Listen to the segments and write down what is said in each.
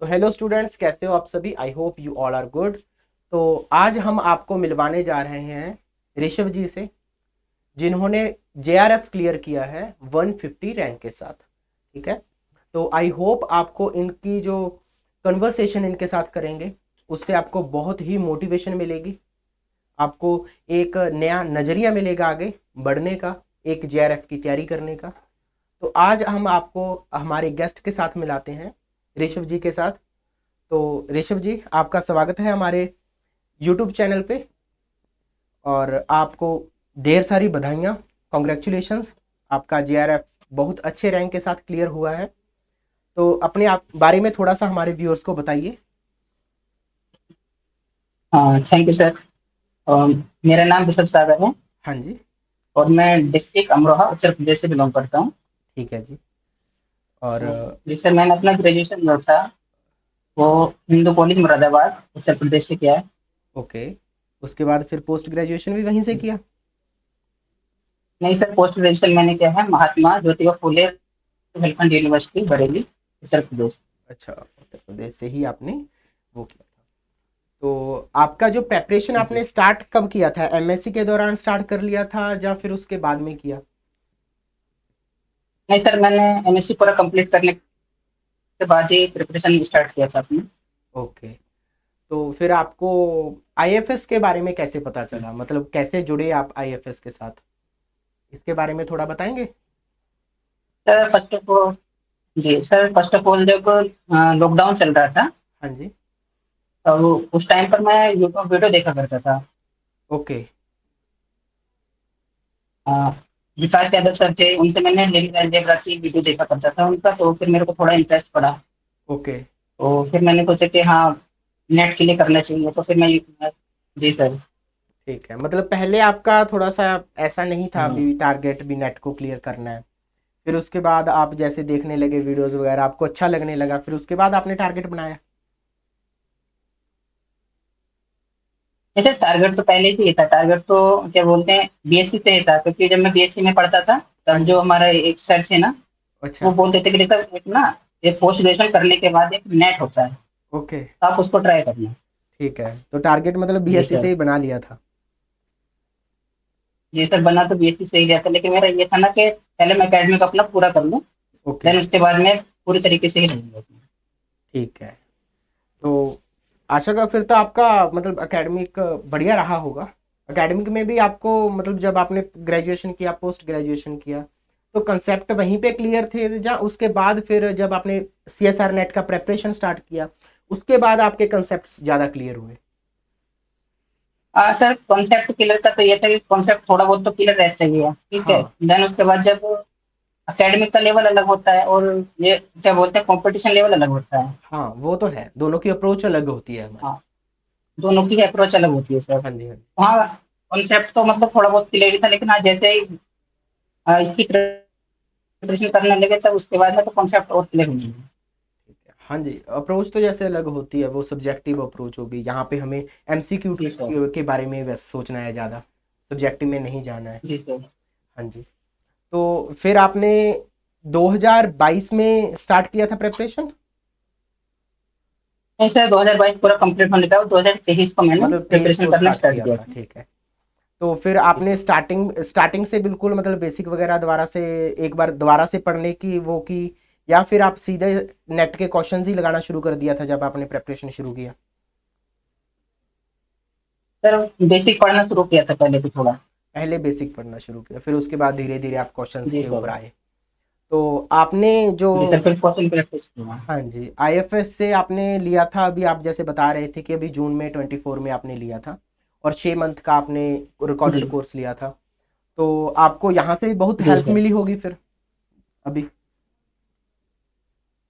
तो hello students, कैसे हो आप सभी। I hope you all are good. तो आज हम आपको मिलवाने जा रहे हैं ऋषभ जी से, जिन्होंने जेआरएफ क्लियर किया है 150 रैंक के साथ। ठीक है। तो आई होप आपको इनकी जो कन्वर्सेशन इनके साथ करेंगे उससे आपको बहुत ही मोटिवेशन मिलेगी, आपको एक नया नज़रिया मिलेगा आगे बढ़ने का, एक जेआरएफ की तैयारी करने का। तो आज हम आपको हमारे गेस्ट के साथ मिलाते हैं, ऋषभ जी के साथ। तो ऋषभ जी, आपका स्वागत है हमारे यूट्यूब चैनल पे, और आपको ढेर सारी बधाइयाँ, कॉन्ग्रेचुलेशंस। आपका जेआरएफ बहुत अच्छे रैंक के साथ क्लियर हुआ है। तो अपने आप बारे में थोड़ा सा हमारे व्यूअर्स को बताइए। हाँ, थैंक यू सर। मेरा नाम ऋषभ सागर है हाँ जी। और मैं डिस्ट्रिक्ट अमरोहा उत्तर प्रदेश से बिलोंग करता हूँ। ठीक है जी। और जी सर, मैंने अपना ग्रेजुएशन जो था वो हिंदू कॉलेज मुरादाबाद उत्तर प्रदेश से किया है। ओके, उसके बाद फिर पोस्ट ग्रेजुएशन भी वहीं से किया। नहीं सर, पोस्ट ग्रेजुएशन मैंने किया है महात्मा ज्योतिबा फुले बुंदेलखंड यूनिवर्सिटी बरेली उत्तर प्रदेश। अच्छा, उत्तर प्रदेश से ही आपने वो किया। तो आपका जो प्रेपरेशन जी। आपने स्टार्ट कब किया था, एमएससी के दौरान स्टार्ट कर लिया था या फिर उसके बाद में किया। नहीं सर, मैंने एमएससी पूरा कंप्लीट करने के बाद ही प्रिपरेशन स्टार्ट किया था अपनी। ओके। तो फिर आपको आईएफएस के बारे में कैसे पता चला, मतलब कैसे जुड़े आप आईएफएस के साथ, इसके बारे में थोड़ा बताएंगे। सर फर्स्ट ऑफ ऑल जी सर, फर्स्ट ऑफ ऑल जब लॉकडाउन चल रहा था हाँ जी। तो उस टाइम पर मैं यूट्यूब वीडियो देखा करता था। ओके। हाँ, विकास यादव सर थे, उनसे मैंने लिविंग अलजेब्रा की वीडियो देखा करता था उनका, तो फिर मेरे को थोड़ा इंटरेस्ट पड़ा। ओके। तो फिर मैंने सोचा कि हाँ, नेट के लिए करना चाहिए, तो फिर मैं जी सर। ठीक है, मतलब पहले आपका थोड़ा सा ऐसा नहीं था, हाँ, अभी टारगेट भी नेट को क्लियर करना है। फिर उसके बाद आप जैसे देखने लगे वीडियोस वगैरह, आपको अच्छा लगने लगा, फिर उसके बाद आपने टारगेट बनाया। जैसे टारगेट तो पहले से ही था, टारगेट तो क्या बोलते हैं बीएससी से ही था, क्योंकि जब मैं बीएससी में पढ़ता था हाँ तब जी। जो हमारा एक सर थे ना, अच्छा। वो बोलते थे कि सर एक ना, एक पोस्ट ग्रेजुएशन करने के बाद एक नेट होता है, ओके। तो आप उसको ट्राई करना। ठीक है, तो टारगेट मतलब जी बीएससी से सर। ही बना लिया था। जी सर, बना तो बीएससी से ही लिया था, लेकिन मेरा ये था ना कि पहले मैं एकेडमिक अपना पूरा कर लूँ, ओके। देन उसके बाद मैं पूरी तरीके से ही रहूंगा उसमें। ठीक है। तो आशा का फिर तो आपका मतलब एकेडमिक बढ़िया रहा होगा। एकेडमिक में भी आपको मतलब जब आपने ग्रेजुएशन किया, पोस्ट ग्रेजुएशन किया, तो कंसेप्ट वहीं पे क्लियर थे, या उसके बाद फिर जब आपने सीएसआर नेट का प्रेपरेशन स्टार्ट किया उसके बाद आपके कंसेप्ट ज़्यादा क्लियर हुए। सर कॉन्सेप्ट क्लियर का तो ये था कि कॉन्सेप्ट थोड़ा बहुत तो क्लियर रहता ही है, ठीक है। हाँ। देन उसके बाद जब एकेडमिक का लेवल अलग होता है और ये क्या बोलते हैं कंपटीशन लेवल अलग होता है। हाँ, वो तो है, दोनों की अप्रोच अलग होती है हमारी। हाँ, दोनों की अप्रोच अलग होती है सर। हाँ जी, हाँ जी। हाँ, कॉन्सेप्ट तो मतलब थोड़ा बहुत क्लियर ही था, लेकिन हाँ जैसे ही इसकी प्रिपरेशन करने लगे तब उसके बाद में तो कॉन्सेप्ट और क्लियर होने लगे। ठीक है। हाँ जी, अप्रोच तो जैसे अलग होती है, वो सब्जेक्टिव अप्रोच होगी। यहाँ पे हमें एमसीक्यू जी सर। के बारे में बस सोचना है, ज़्यादा सब्जेक्टिव में नहीं जाना है। जी सर। हाँ जी। तो फिर आपने 2022 में स्टार्ट किया था प्रेपरेशन। नहीं सर, 2022 पूरा कंप्लीट होने के बाद 2023 को मैंने मतलब 23 प्रिपरेशन को करना स्टार्ट स्टार्ट किया किया था, था। ठीक है। तो फिर जी आपने सर। स्टार्टिंग स्टार्टिंग से बिल्कुल मतलब बेसिक वगैरह दोबारा से, एक बार दोबारा से पढ़ने की वो की, या फिर आप सीधे नेट के क्वेश्चंस ही लगाना शुरू कर दिया था जब आपने प्रेपरेशन शुरू किया। सर बेसिक पढ़ना शुरू किया था पहले भी थोड़ा। पहले बेसिक पढ़ना शुरू किया, फिर उसके बाद धीरे धीरे आप क्वेश्चंस जी के ऊपर सर। आए। तो आपने जो, जी सर, फिर क्वेश्चन प्रैक्टिस किया। हाँ जी, आईएफएस से आपने लिया था, अभी आप जैसे बता रहे थे कि अभी जून में 24 में आपने लिया था, और 6 मंथ का आपने जी। रिकॉर्डेड कोर्स लिया था। तो आपको यहाँ से भी बहुत जी हेल्प सर। मिली होगी फिर अभी।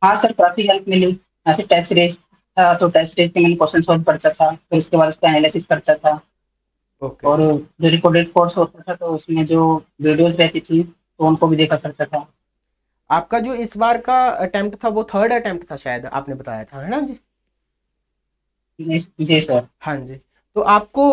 हाँ सर, काफी हेल्प मिली। ऐसे टेस्ट सीरीज था तो टेस्ट सीरीज के मैंने क्वेश्चन सॉल्व करता था, फिर उसके बाद उसका एनालिसिस करता था। ओके। और जो रिकॉर्डेड कोर्स होता था तो उसमें जो वीडियोस रहती थी तो उनको भी देखा करता था। आपका जो इस बार का अटेम्प्ट था वो थर्ड अटेम्प्ट था शायद, आपने बताया था, है ना जी। जी। जी सर। हाँ जी। तो आपको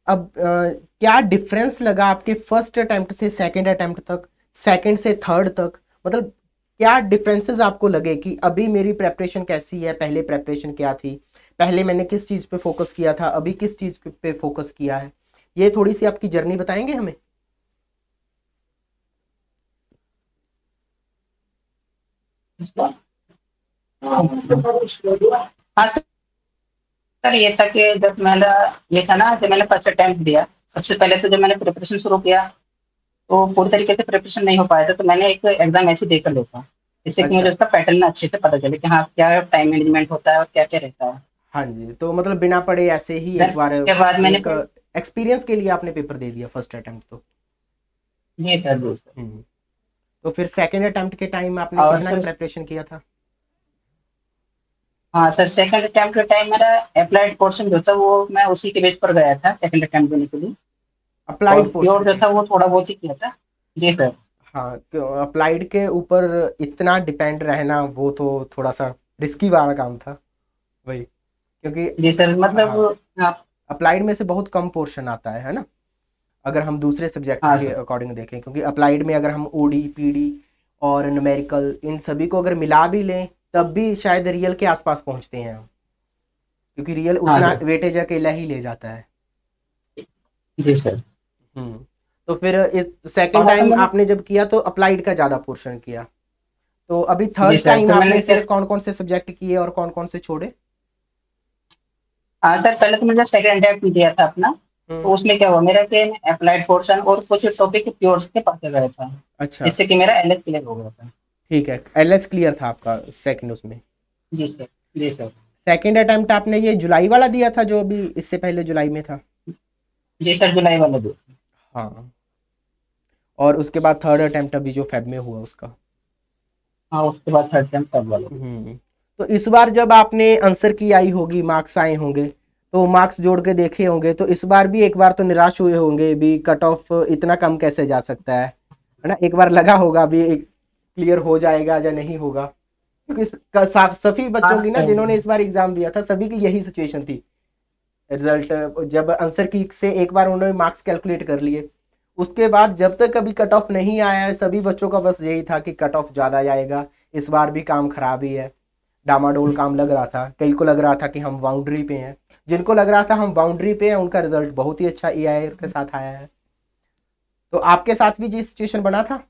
अब क्या डिफरेंस लगा आपके फर्स्ट अटेम्प्ट से सेकंड अटेम्प्ट तक, सेकंड से थर्ड तक, मतलब क्या डिफरेंसेस आपको लगे कि अभी मेरी प्रेपरेशन कैसी है, पहले प्रेपरेशन क्या थी, पहले मैंने किस चीज़ पे फोकस किया था, अभी किस चीज़ पे फोकस किया है, ये थोड़ी सी आपकी जर्नी बताएंगे हमें। हाँ सर, ये था कि जब मैंने ये था ना, जब मैंने फर्स्ट अटेम्प्ट दिया, सबसे पहले तो जब मैंने प्रिपरेशन शुरू किया तो पूरी तरीके से प्रिपरेशन नहीं हो पाया था, तो मैंने एक एग्जाम ऐसे ही देकर देखा, जिससे कि मुझे अच्छा। उसका पैटर्न अच्छे से पता चले कि हाँ क्या टाइम मैनेजमेंट होता है और क्या क्या रहता है। हाँ जी, तो मतलब बिना पढ़े ऐसे ही एक देन बार उसके बाद मैंने एक एक्सपीरियंस के लिए आपने पेपर दे दिया फर्स्ट अटेम्प्ट तो। जी सर, जी सर। हम्म। तो फिर सेकेंड अटेम्प्ट के टाइम आपने और कितना सर, प्रेपरेशन किया था। हाँ सर, सेकंड अटेम्प्ट के टाइम मेरा अप्लाइड पोर्शन जो था वो मैं उसी के बेस पर गया था सेकंड अटेम्प्ट देने के लिए। और अप्लाइड प्योर पोर्शन जो पे। था वो थोड़ा बहुत ही किया था। जी सर। हाँ, अप्लाइड के ऊपर इतना डिपेंड रहना वो तो थोड़ा सा रिस्की वाला काम था, वही, क्योंकि जी सर, मतलब हाँ, हाँ। अप्लाइड में से बहुत कम पोर्शन आता है ना, अगर हम दूसरे सब्जेक्ट्स हाँ के सर। अकॉर्डिंग देखें, क्योंकि अप्लाइड में अगर हम ओडी पीडी और न्यूमेरिकल इन सभी को अगर मिला भी लें तब भी शायद रियल के आसपास पहुंचते हैं हम, क्योंकि रियल हाँ उतना सर। वेटेज अकेला ही ले जाता है। जी सर। हम्म। तो फिर इस सेकेंड और सर टाइम मैंने, आपने जब किया तो अप्लाइड का ज़्यादा पोर्शन किया, तो अभी जी थर्ड सर, टाइम फिर मैंने आपने क्या, फिर कौन कौन से सब्जेक्ट किए और कौन कौन से छोड़े। हाँ सर, पहले तो मैंने जब सेकंड अटेम्प्ट दिया था अपना, हम्म। तो उसमें क्या हुआ मेरा कि अप्लाइड पोर्शन और कुछ टॉपिक प्योर्स के पढ़ते गए था, अच्छा। जिससे कि मेरा एलएस क्लियर हो गया था। ठीक है, एलएस क्लियर था आपका सेकंड उसमें। जी सर। जी सर। सेकंड अटेम्प्ट आपने ये जुलाई वाला दिया था जो अभी इससे पहले जुलाई में था। जी सर, जुलाई वाला भी। हाँ, और उसके बाद थर्ड अटेम्प्ट अभी जो फेब में हुआ उसका। हाँ, उसके बाद थर्ड अटेम्प्ट तब वाला भी। हम्म। तो इस बार जब आपने आंसर की आई होगी, मार्क्स आए होंगे, तो मार्क्स जोड़ के देखे होंगे, तो इस बार भी एक बार तो निराश हुए होंगे भी, कट ऑफ इतना कम कैसे जा सकता है ना, एक बार लगा होगा भी क्लियर हो जाएगा या नहीं होगा, क्योंकि सभी हाँ बच्चों की ना सर। जिन्होंने इस बार एग्जाम दिया था सभी की यही सिचुएशन थी। रिजल्ट जब आंसर की से एक बार उन्होंने मार्क्स कैलकुलेट कर लिए, उसके बाद जब तक कभी कट ऑफ नहीं आया है सभी बच्चों का बस यही था कि कट ऑफ ज़्यादा जाएगा, इस बार भी काम खराब ही है, डामाडोल काम लग रहा था, कई को लग रहा था कि हम बाउंड्री पे हैं, जिनको लग रहा था हम बाउंड्री पे हैं उनका रिजल्ट बहुत ही अच्छा EIR के साथ आया है। तो आपके साथ भी ये सिचुएशन बना था।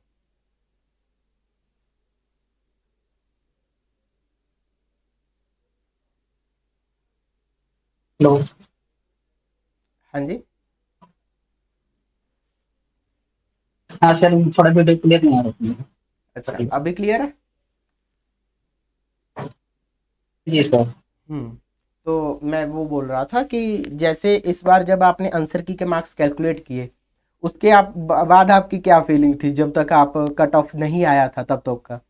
लो। हाँ जी। हाँ सर, थोड़ा वीडियो क्लियर नहीं आ रहा था। अच्छा, अभी क्लियर है। जी सर। हम्म। तो मैं वो बोल रहा था कि जैसे इस बार जब आपने आंसर की के मार्क्स कैलकुलेट किए, उसके आप बाद आपकी क्या फीलिंग थी जब तक आप कट ऑफ नहीं आया था तब तक का,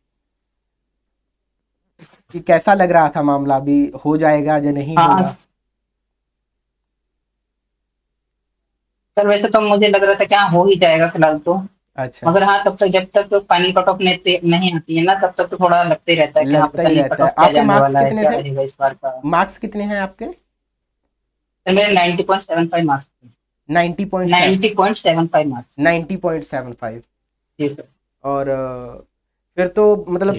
कि कैसा लग रहा था मामला भी, हो जाएगा या नहीं हाँ होगा। सर, वैसे तो मुझे लग रहा था कि हाँ हो ही जाएगा फिलहाल तो। अच्छा। मगर हाँ, तब तक जब तक तो फाइनल कट ऑफ नहीं आती है ना, तब तक तो थोड़ा लगता ही रहता है कि हाँ लगता पता ही नहीं कट रहता है। ऑफ क्या आपके जाने मार्क्स वाला है, कितने क्या थे, रहेगा इस बार का। मार्क्स कितने हैं आपके। सर मेरे 90.75 मार्क्स थे। 90.7। 90.75 मार्क्स। 90.75। जी सर। और फिर तो मतलब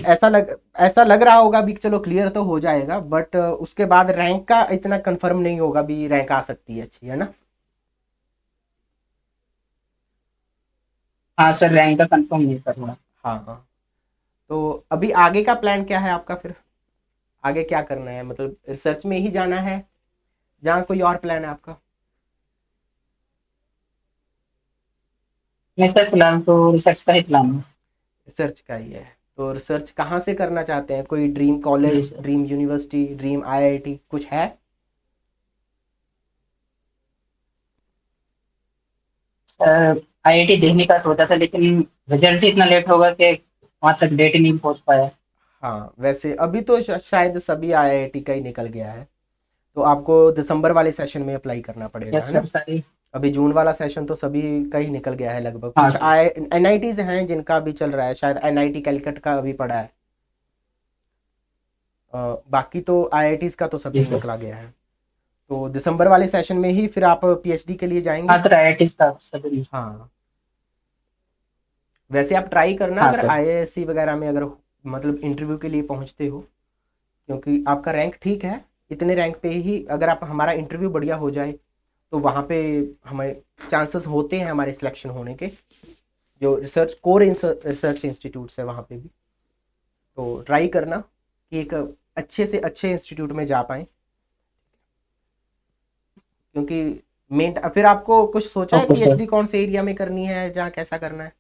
ऐसा लग रहा होगा भी कि चलो क्लियर तो हो जाएगा, बट उसके बाद रैंक का इतना कंफर्म नहीं होगा भी रैंक आ सकती है अच्छी, है ना। हाँ सर, रैंक का कंफर्म नहीं था थोड़ा। हाँ हाँ। तो अभी आगे का प्लान क्या है आपका फिर, आगे क्या करना है, मतलब रिसर्च में ही जाना है, जहाँ कोई और प्लान है आपका। नहीं सर, फिलहाल तो रिसर्च का ही प्लान है। रिसर्च का ही है। तो रिसर्च कहाँ से करना चाहते हैं, कोई ड्रीम जी college, sir. Dream university, dream IIT कुछ है। सर, आईआईटी देखने का सोचा था, लेकिन रिजल्ट ही इतना लेट होगा कि वहां तक डेट ही नहीं पहुंच पाया। हाँ, वैसे अभी तो शायद सभी IIT का ही निकल गया है, तो आपको दिसंबर वाले सेशन में अप्लाई करना पड़ेगा, यस है सर, ना। सारी। अभी जून वाला सेशन तो सभी का ही निकल गया है लगभग, हाँ कुछ सर। NITs हैं जिनका अभी चल रहा है, शायद NIT कैलकट का अभी पड़ा है। बाकी तो IITs का तो जी सभी सर। निकला गया है। तो दिसंबर वाले सेशन में ही फिर आप PhD के लिए हाँ जाएंगे। सर, आईआईटी का सभी। हाँ, वैसे आप ट्राई करना हाँ अगर सर। IISc वगैरह में अगर मतलब इंटरव्यू के लिए पहुंचते हो, क्योंकि आपका रैंक ठीक है। इतने रैंक पे ही अगर आप हमारा इंटरव्यू बढ़िया हो जाए तो वहाँ पे हमें चांसेस होते हैं हमारे सिलेक्शन होने के, जो रिसर्च कोर रिसर्च इंस्टीट्यूट्स है वहाँ पे भी। तो ट्राई करना कि एक अच्छे से अच्छे इंस्टीट्यूट में जा पाएँ, क्योंकि मेन फिर आपको कुछ सोचा है ओके सर। पीएचडी कौन से एरिया में करनी है, जहाँ कैसा करना है?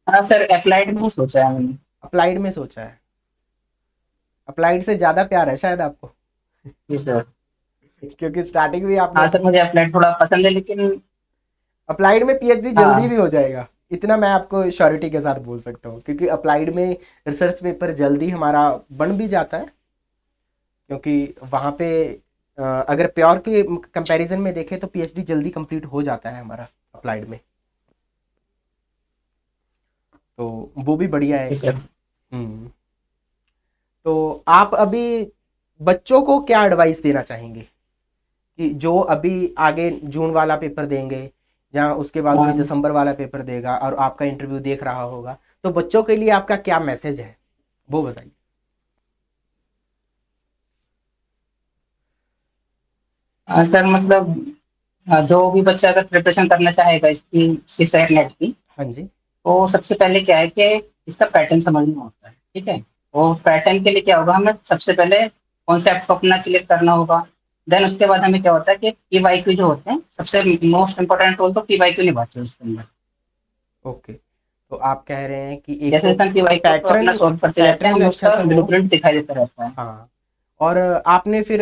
हाँ सर, अप्लाइड में ही सोचा है मैंने। अप्लाइड में सोचा है? अप्लाइड से ज़्यादा प्यार है शायद आपको, जी सर। क्योंकि स्टार्टिंग भी हाँ आपने सर, मुझे अप्लाइड थोड़ा पसंद है, लेकिन अप्लाइड में पीएचडी जल्दी भी हाँ। हो जाएगा, इतना मैं आपको श्योरिटी के साथ बोल सकता हूँ, क्योंकि अप्लाइड में रिसर्च पेपर जल्दी हमारा बन भी जाता है, क्योंकि वहाँ पे अगर प्योर के कंपैरिजन में देखें तो पीएचडी जल्दी कंप्लीट हो जाता है हमारा अप्लाइड में, तो वो भी बढ़िया है जी एक। सर। हम्म। तो आप अभी बच्चों को क्या एडवाइस देना चाहेंगे कि जो अभी आगे जून वाला पेपर देंगे, या उसके बाद कोई हाँ। दिसंबर वाला पेपर देगा और आपका इंटरव्यू देख रहा होगा, तो बच्चों के लिए आपका क्या मैसेज है, वो बताइए। सर मतलब जो भी बच्चा अगर प्रिपरेशन करना चाहेगा इसकी सी सैट नेट की, हाँ जी। तो सबसे पहले क्या है कि इसका पैटर्न समझना होता है। ठीक है। और पैटर्न के लिए क्या होगा, हमें सबसे पहले कॉन्सेप्ट को अपना क्लियर करना होगा। देन उसके बाद हमें क्या होता है कि पीवाईक्यू जो होते हैं, सबसे मोस्ट इंपॉर्टेंट रोल तो पीवाईक्यू निभाते हैं इसके अंदर। ओके, तो आप कह रहे हैं कि एक जैसे तो जैसे हम पीवाईक्यू को अपना पैटर्न सॉल्व करते जाते हैं, पैटर्न हमें अच्छा उसका सा हो। ब्लूप्रिंट दिखाई देता रहता है। हाँ, और आपने फिर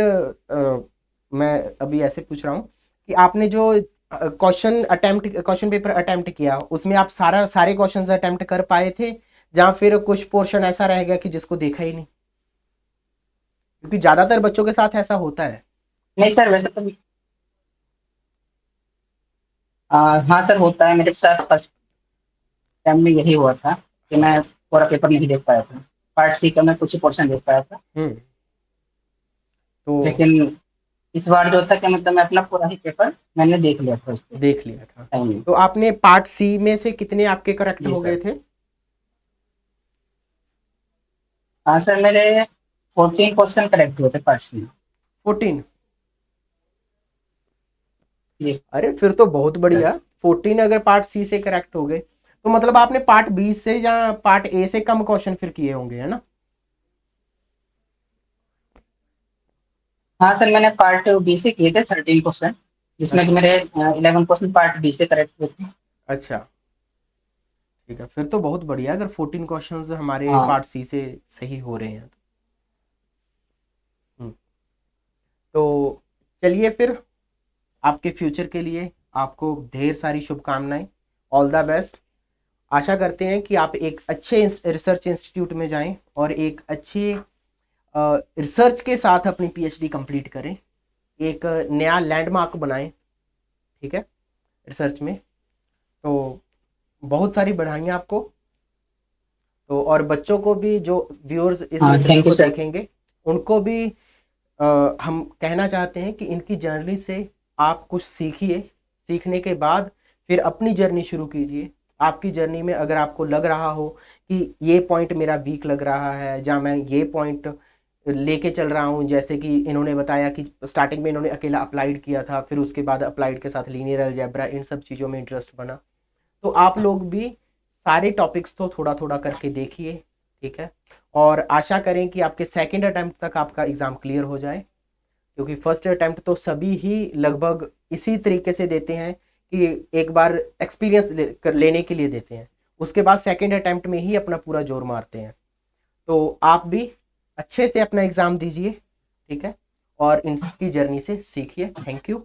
मैं अभी ऐसे पूछ रहा हूँ कि आपने जो क्वेश्चन पेपर अटेम्प्ट किया, उसमें आप सारे क्वेश्चंस अटेम्प्ट कर पाए थे, या फिर कुछ पोर्शन ऐसा रह गया कि जिसको देखा ही नहीं? क्योंकि ज्यादातर बच्चों के साथ ऐसा होता है। नहीं सर, वैसे तो हाँ सर, होता है। मेरे साथ फर्स्ट टाइम में यही हुआ था कि मैं पूरा पेपर नहीं देख पाया था। पार्ट सी का मैं कुछ ही पोर्शन देख पाया था। हम्म। तो लेकिन इस बार जो था कि मतलब मैं अपना पूरा ही पेपर मैंने देख लिया था उसके देख लिया था। टाइम में। तो आपने पार्ट सी में से कितने आपके करेक्ट जी हो गए सर। थे? हाँ सर, मेरे 14 क्वेश्चन करेक्ट हुए थे पार्ट सी में। 14? जी अरे फिर तो बहुत सर। बढ़िया। 14 अगर पार्ट सी से करेक्ट हो गए, तो मतलब आपने पार्ट बी से या पार्ट ए से कम क्वेश्चन फिर किए होंगे, है ना? हाँ सर, मैंने पार्ट बी से किए थे 13 क्वेश्चन, जिसमें कि अच्छा। मेरे 11 क्वेश्चन पार्ट बी से करेक्ट हुए थे। अच्छा, ठीक है, फिर तो बहुत बढ़िया अगर 14 क्वेश्चंस हमारे हाँ। पार्ट सी से सही हो रहे हैं। हम्म, तो चलिए फिर, आपके फ्यूचर के लिए आपको ढेर सारी शुभकामनाएं। All the best. आशा करते हैं कि आप एक अच्छे रिसर्च इंस्टीट्यूट में जाएं और एक अच्छे रिसर्च के साथ अपनी पीएचडी कंप्लीट करें, एक नया लैंडमार्क बनाएं, ठीक है, रिसर्च में। तो बहुत सारी बधाइयाँ आपको। तो और बच्चों को भी, जो व्यूअर्स इस हाँ, इंटरव्यू थैंक यू को सर। देखेंगे, उनको भी हम कहना चाहते हैं कि इनकी जर्नी से आप कुछ सीखिए। सीखने के बाद फिर अपनी जर्नी शुरू कीजिए। आपकी जर्नी में अगर आपको लग रहा हो कि ये पॉइंट मेरा वीक लग रहा है, या मैं ये पॉइंट लेके चल रहा हूँ, जैसे कि इन्होंने बताया कि स्टार्टिंग में इन्होंने अकेला अप्लाइड किया था, फिर उसके बाद अप्लाइड के साथ लीनियर अलजेब्रा, इन सब चीज़ों में इंटरेस्ट बना, तो आप लोग भी सारे टॉपिक्स तो थोड़ा थोड़ा करके देखिए, ठीक है। और आशा करें कि आपके सेकंड अटेम्प्ट तक आपका एग्ज़ाम क्लियर हो जाए, क्योंकि फर्स्ट अटेम्प्ट तो सभी ही लगभग इसी तरीके से देते हैं कि एक बार एक्सपीरियंस लेने के लिए देते हैं, उसके बाद सेकंड अटेम्प्ट में ही अपना पूरा जोर मारते हैं। तो आप भी अच्छे से अपना एग्ज़ाम दीजिए, ठीक है, और इनकी जर्नी से सीखिए। Thank you.